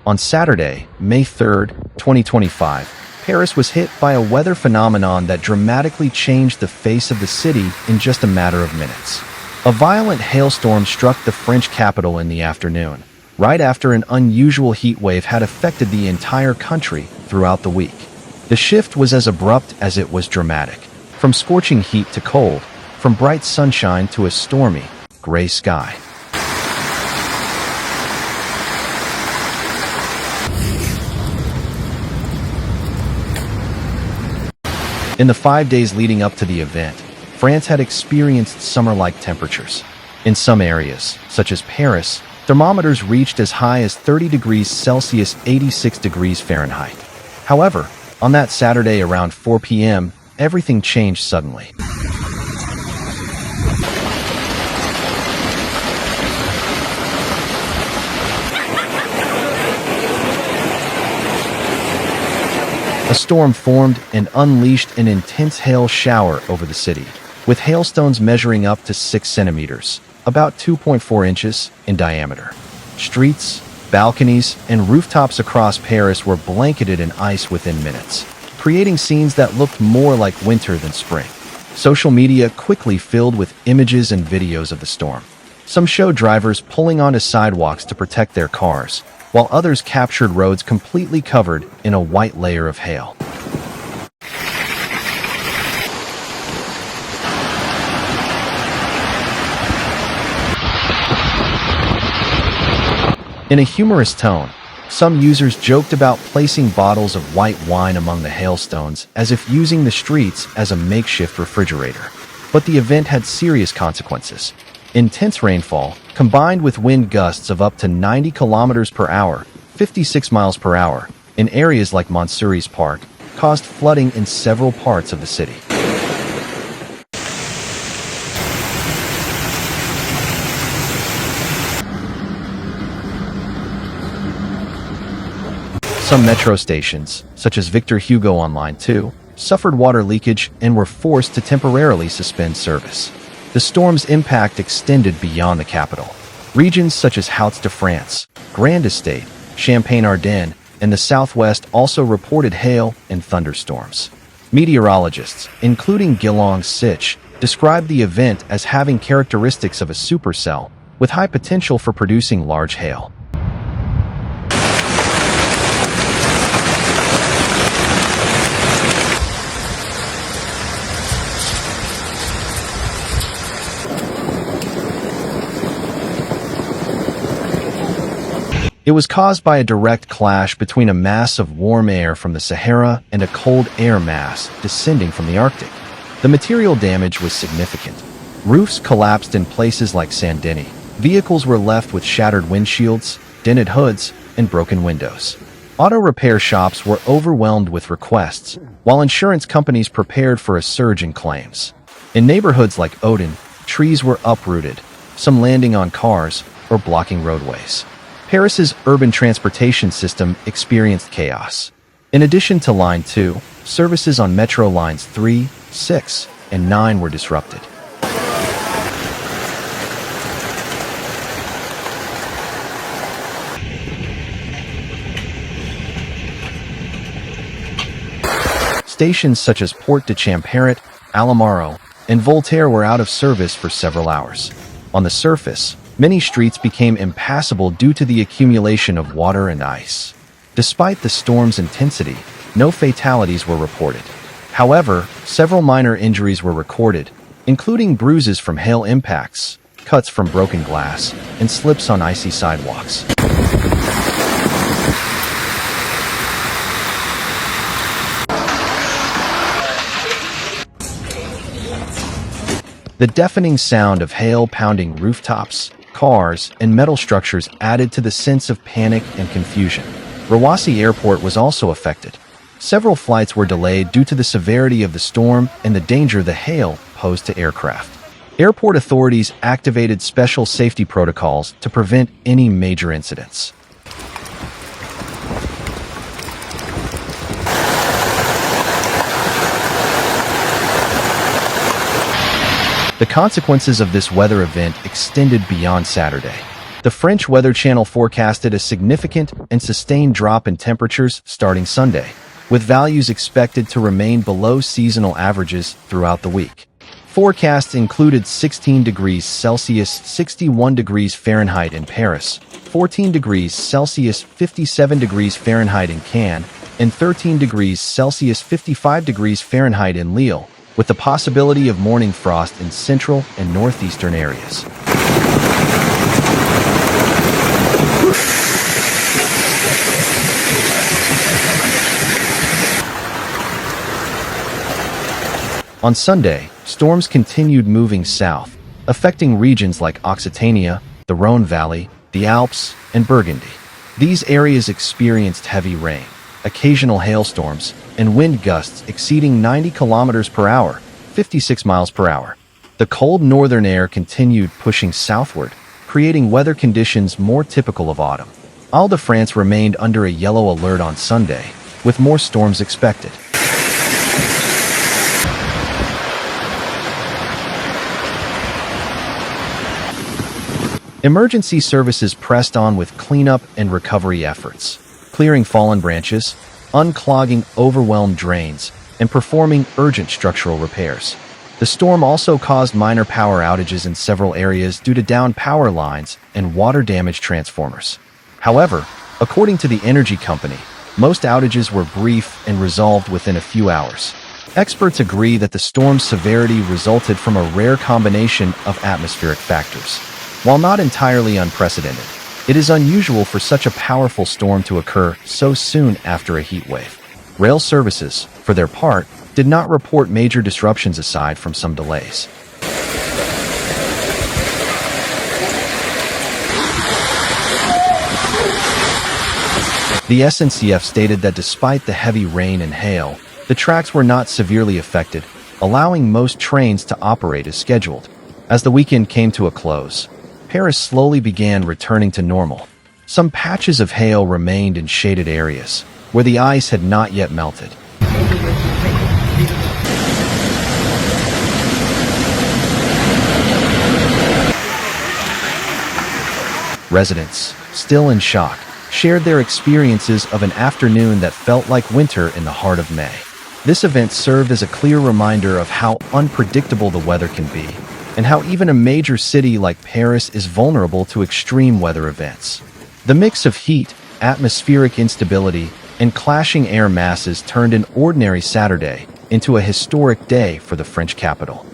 On Saturday, May 3rd, 2025, Paris was hit by a weather phenomenon that dramatically changed the face of the city in just a matter of minutes. A violent hailstorm struck the French capital in the afternoon, right after an unusual heat wave had affected the entire country throughout the week. The shift was as abrupt as it was dramatic. From scorching heat to cold, from bright sunshine to a stormy, gray sky. In the 5 days leading up to the event, France had experienced summer-like temperatures. In some areas, such as Paris, thermometers reached as high as 30 degrees Celsius, 86 degrees Fahrenheit. However, on that Saturday around 4 p.m., everything changed suddenly. A storm formed and unleashed an intense hail shower over the city, with hailstones measuring up to 6 centimeters, about 2.4 inches in diameter. Streets, balconies, and rooftops across Paris were blanketed in ice within minutes, creating scenes that looked more like winter than spring. Social media quickly filled with images and videos of the storm. Some showed drivers pulling onto sidewalks to protect their cars, while others captured roads completely covered in a white layer of hail. In a humorous tone, some users joked about placing bottles of white wine among the hailstones as if using the streets as a makeshift refrigerator. But the event had serious consequences. Intense rainfall, combined with wind gusts of up to 90 kilometers per hour, 56 miles per hour, in areas like Montsouris Park, caused flooding in several parts of the city. Some metro stations, such as Victor Hugo Online 2, suffered water leakage and were forced to temporarily suspend service. The storm's impact extended beyond the capital. Regions such as Hauts-de-France, Grand Estate, Champagne-Ardenne, and the southwest also reported hail and thunderstorms. Meteorologists, including Guillaume Sitch, described the event as having characteristics of a supercell, with high potential for producing large hail. It was caused by a direct clash between a mass of warm air from the Sahara and a cold air mass descending from the Arctic. The material damage was significant. Roofs collapsed in places like Saint-Denis. Vehicles were left with shattered windshields, dented hoods, and broken windows. Auto repair shops were overwhelmed with requests, while insurance companies prepared for a surge in claims. In neighborhoods like Odin, trees were uprooted, some landing on cars or blocking roadways. Paris's urban transportation system experienced chaos. In addition to Line 2, services on metro lines 3, 6, and 9 were disrupted. Stations such as Porte de Champagne-Ardenne, Alamaro, and Voltaire were out of service for several hours. On the surface, many streets became impassable due to the accumulation of water and ice. Despite the storm's intensity, no fatalities were reported. However, several minor injuries were recorded, including bruises from hail impacts, cuts from broken glass, and slips on icy sidewalks. The deafening sound of hail pounding rooftops, cars, and metal structures added to the sense of panic and confusion. Roissy Airport was also affected. Several flights were delayed due to the severity of the storm and the danger the hail posed to aircraft. Airport authorities activated special safety protocols to prevent any major incidents. The consequences of this weather event extended beyond Saturday. The French Weather Channel forecasted a significant and sustained drop in temperatures starting Sunday, with values expected to remain below seasonal averages throughout the week. Forecasts included 16 degrees Celsius, 61 degrees Fahrenheit in Paris, 14 degrees Celsius, 57 degrees Fahrenheit in Cannes, and 13 degrees Celsius, 55 degrees Fahrenheit in Lille, with the possibility of morning frost in central and northeastern areas. On Sunday, storms continued moving south, affecting regions like Occitania, the Rhône Valley, the Alps, and Burgundy. These areas experienced heavy rain, occasional hailstorms, and wind gusts exceeding 90 kilometers per hour, 56 miles per hour. The cold northern air continued pushing southward, creating weather conditions more typical of autumn. Hauts-de-France remained under a yellow alert on Sunday, with more storms expected. Emergency services pressed on with cleanup and recovery efforts, clearing fallen branches, unclogging overwhelmed drains, and performing urgent structural repairs. The storm also caused minor power outages in several areas due to downed power lines and water-damaged transformers. However, according to the energy company, most outages were brief and resolved within a few hours. Experts agree that the storm's severity resulted from a rare combination of atmospheric factors. While not entirely unprecedented, it is unusual for such a powerful storm to occur so soon after a heat wave. Rail services, for their part, did not report major disruptions aside from some delays. The SNCF stated that despite the heavy rain and hail, the tracks were not severely affected, allowing most trains to operate as scheduled. As the weekend came to a close, Paris slowly began returning to normal. Some patches of hail remained in shaded areas, where the ice had not yet melted. Residents, still in shock, shared their experiences of an afternoon that felt like winter in the heart of May. This event served as a clear reminder of how unpredictable the weather can be, and how even a major city like Paris is vulnerable to extreme weather events. The mix of heat, atmospheric instability, and clashing air masses turned an ordinary Saturday into a historic day for the French capital.